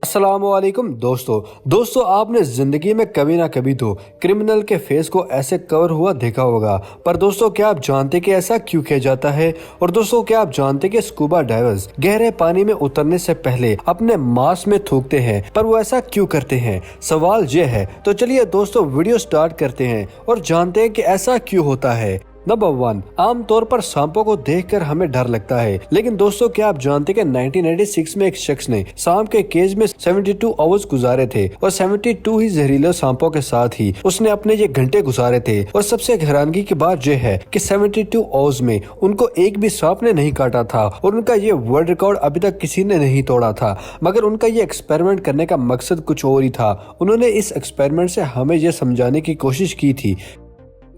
السلام علیکم دوستو آپ نے زندگی میں کبھی نہ کبھی تو کرمنل کے فیس کو ایسے کور ہوا دیکھا ہوگا، پر دوستو کیا آپ جانتے کہ ایسا کیوں کیا جاتا ہے؟ اور دوستو کیا آپ جانتے کہ اسکوبا ڈائیورز گہرے پانی میں اترنے سے پہلے اپنے ماسک میں تھوکتے ہیں، پر وہ ایسا کیوں کرتے ہیں؟ سوال یہ ہے، تو چلیے دوستو ویڈیو سٹارٹ کرتے ہیں اور جانتے ہیں کہ ایسا کیوں ہوتا ہے۔ نمبر 1، عام طور پر سانپوں کو دیکھ کر ہمیں ڈر لگتا ہے، لیکن دوستو کیا آپ جانتے کہ 1996 میں ایک شخص نے سانپ کے کیج میں 72 آورز گزارے تھے اور 72 ہی زہریلے سانپوں کے ساتھ ہی اس نے اپنے یہ گھنٹے گزارے تھے، اور سب سے حیرانگی کی بات یہ ہے کہ 72 آورز میں ان کو ایک بھی سانپ نے نہیں کاٹا تھا، اور ان کا یہ ورلڈ ریکارڈ ابھی تک کسی نے نہیں توڑا تھا۔ مگر ان کا یہ ایکسپیریمنٹ کرنے کا مقصد کچھ اور ہی تھا۔ انہوں نے اس ایکسپیریمنٹ سے ہمیں یہ سمجھانے کی کوشش کی تھی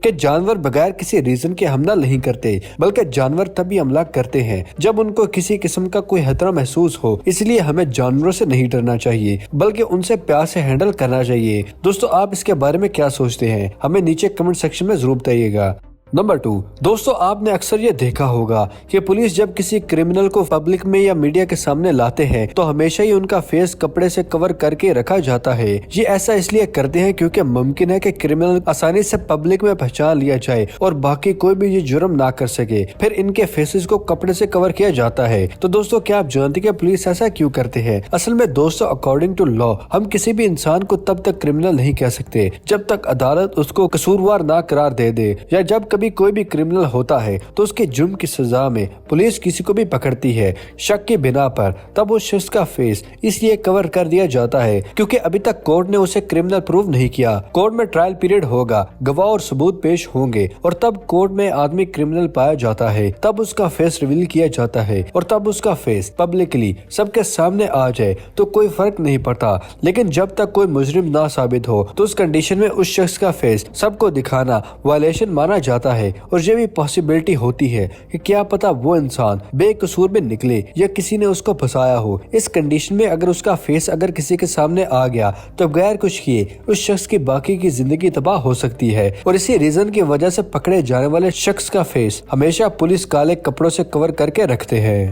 کہ جانور بغیر کسی ریزن کے حملہ نہیں کرتے، بلکہ جانور تبھی حملہ کرتے ہیں جب ان کو کسی قسم کا کوئی خطرہ محسوس ہو۔ اس لیے ہمیں جانوروں سے نہیں ڈرنا چاہیے، بلکہ ان سے پیار سے ہینڈل کرنا چاہیے۔ دوستو آپ اس کے بارے میں کیا سوچتے ہیں؟ ہمیں نیچے کمنٹ سیکشن میں ضرور بتائیے گا۔ نمبر 2، دوستو آپ نے اکثر یہ دیکھا ہوگا کہ پولیس جب کسی کرمنل کو پبلک میں یا میڈیا کے سامنے لاتے ہیں تو ہمیشہ ہی ان کا فیس کپڑے سے کور کر کے رکھا جاتا ہے۔ یہ ایسا اس لیے کرتے ہیں کیونکہ ممکن ہے کہ کرمنل آسانی سے پبلک میں پہچان لیا جائے اور باقی کوئی بھی یہ جرم نہ کر سکے، پھر ان کے فیسز کو کپڑے سے کور کیا جاتا ہے۔ تو دوستو کیا آپ جانتے کہ پولیس ایسا کیوں کرتے ہیں؟ اصل میں دوستو اکارڈنگ ٹو لا ہم کسی بھی انسان کو تب تک کرمنل نہیں کہہ سکتے جب تک عدالت اس کو قصوروار نہ قرار دے دے، یا جب کبھی کوئی بھی کرمنل ہوتا ہے تو اس کے جرم کی سزا میں پولیس کسی کو بھی پکڑتی ہے شک کی بنا پر، تب اس شخص کا فیس اس لیے کور کر دیا جاتا ہے کیونکہ ابھی تک کورٹ نے اسے کرمنل پروو نہیں کیا۔ کورٹ میں ٹرائل پیریڈ ہوگا، گواہ اور ثبوت پیش ہوں گے، اور تب کورٹ میں آدمی کرمنل پایا جاتا ہے، تب اس کا فیس ریویل کیا جاتا ہے، اور تب اس کا فیس پبلکلی سب کے سامنے آ جائے تو کوئی فرق نہیں پڑتا۔ لیکن جب تک کوئی مجرم نہ ثابت ہو تو اس کنڈیشن میں اس شخص کا فیس سب کو دکھانا وائلیشن مانا جاتا ہے، اور یہ بھی پاسبلٹی ہوتی ہے کہ کیا پتا وہ انسان بے قصور میں نکلے یا کسی نے اس کو پھنسایا ہو۔ اس کنڈیشن میں اگر اس کا فیس اگر کسی کے سامنے آ گیا تو بغیر کچھ کیے اس شخص کی باقی کی زندگی تباہ ہو سکتی ہے، اور اسی ریزن کی وجہ سے پکڑے جانے والے شخص کا فیس ہمیشہ پولیس کالے کپڑوں سے کور کر کے رکھتے ہیں۔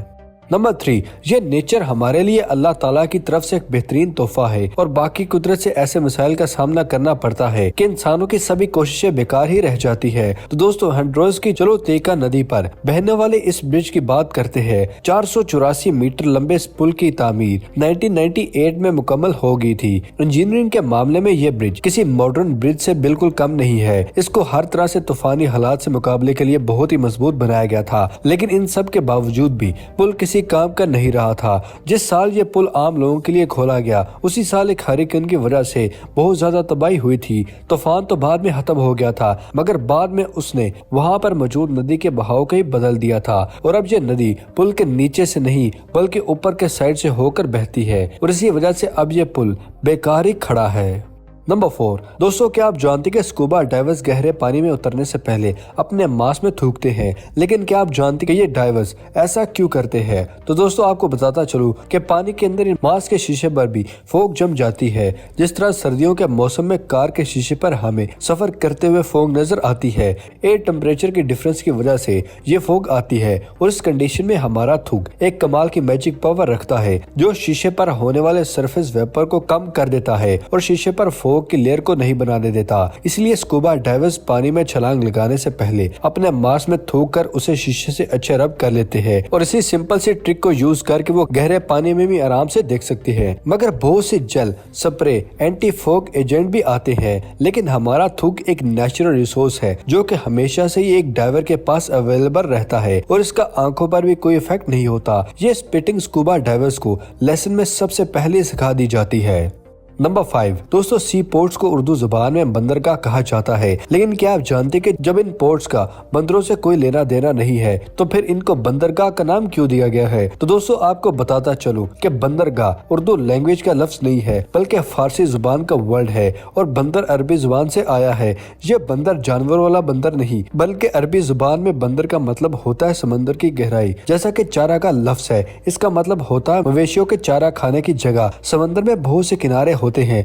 نمبر 3، یہ نیچر ہمارے لیے اللہ تعالیٰ کی طرف سے ایک بہترین تحفہ ہے، اور باقی قدرت سے ایسے مسائل کا سامنا کرنا پڑتا ہے کہ انسانوں کی سبھی کوششیں بیکار ہی رہ جاتی ہے۔ تو دوستو ہنڈروز کی چلو تیکا ندی پر بہنے والے اس برج کی بات کرتے ہیں۔ 484 میٹر لمبے اس پل کی تعمیر 1998 میں مکمل ہو گئی تھی۔ انجینئرنگ کے معاملے میں یہ برج کسی ماڈرن برج سے بالکل کم نہیں ہے۔ اس کو ہر طرح سے طوفانی حالات سے مقابلے کے لیے بہت ہی مضبوط بنایا گیا تھا، لیکن ان سب کے باوجود بھی پل کسی کام کا نہیں رہا تھا۔ جس سال یہ پل عام لوگوں کے لیے کھولا گیا اسی سال ایک ہریکین کی وجہ سے بہت زیادہ تباہی ہوئی تھی۔ طوفان تو بعد میں ختم ہو گیا تھا، مگر بعد میں اس نے وہاں پر موجود ندی کے بہاؤ کو ہی بدل دیا تھا، اور اب یہ ندی پل کے نیچے سے نہیں بلکہ اوپر کے سائڈ سے ہو کر بہتی ہے، اور اسی وجہ سے اب یہ پل بیکار ہی کھڑا ہے۔ نمبر 4، دوستو کیا آپ جانتے کہ اسکوبا ڈائیورز گہرے پانی میں اترنے سے پہلے اپنے ماسک میں تھوکتے ہیں؟ لیکن کیا آپ جانتے کہ یہ ڈائیورز ایسا کیوں کرتے ہیں؟ تو دوستو آپ کو بتاتا چلوں کہ پانی کے اندر ماسک کے شیشے پر بھی فوگ جم جاتی ہے، جس طرح سردیوں کے موسم میں کار کے شیشے پر ہمیں سفر کرتے ہوئے فوگ نظر آتی ہے۔ ایئر ٹمپریچر کی ڈفرنس کی وجہ سے یہ فوگ آتی ہے، اور اس کنڈیشن میں ہمارا تھوک ایک کمال کی میجک پاور رکھتا ہے جو شیشے پر ہونے والے سرفیس ویپر کو کم کر دیتا ہے اور شیشے پر فوگ کی لیئر کو نہیں بنانے دیتا۔ اس لیے اسکوبا ڈائیورز پانی میں چھلانگ لگانے سے پہلے اپنے ماسک میں تھوک کر اسے شیشے سے اچھے رب کر لیتے ہیں، اور اسی سمپل سی ٹرک کو یوز کر کے وہ گہرے پانی میں بھی آرام سے دیکھ سکتے ہیں۔ مگر بہت سی جل سپرے اینٹی فوگ ایجنٹ بھی آتے ہیں، لیکن ہمارا تھوک ایک نیچرل ریسورس ہے جو کہ ہمیشہ سے ہی ایک ڈائیور کے پاس اویلیبل رہتا ہے، اور اس کا آنکھوں پر بھی کوئی افیکٹ نہیں ہوتا۔ یہ اسپٹنگ اسکوبا ڈائیورز کو لیسن میں سب سے پہلے سکھا دی جاتی ہے۔ نمبر 5، دوستو سی پورٹس کو اردو زبان میں بندرگاہ کہا جاتا ہے، لیکن کیا آپ جانتے کہ جب ان پورٹس کا بندروں سے کوئی لینا دینا نہیں ہے تو پھر ان کو بندرگاہ کا نام کیوں دیا گیا ہے؟ تو دوستو آپ کو بتاتا چلوں کہ بندرگاہ اردو لینگویج کا لفظ نہیں ہے بلکہ فارسی زبان کا ورڈ ہے، اور بندر عربی زبان سے آیا ہے۔ یہ بندر جانور والا بندر نہیں بلکہ عربی زبان میں بندر کا مطلب ہوتا ہے سمندر کی گہرائی، جیسا کہ چارہ کا لفظ ہے، اس کا مطلب ہوتا ہے مویشیوں کے چارہ کھانے کی جگہ۔ سمندر میں بہت سے کنارے ہوتے ہیں,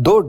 2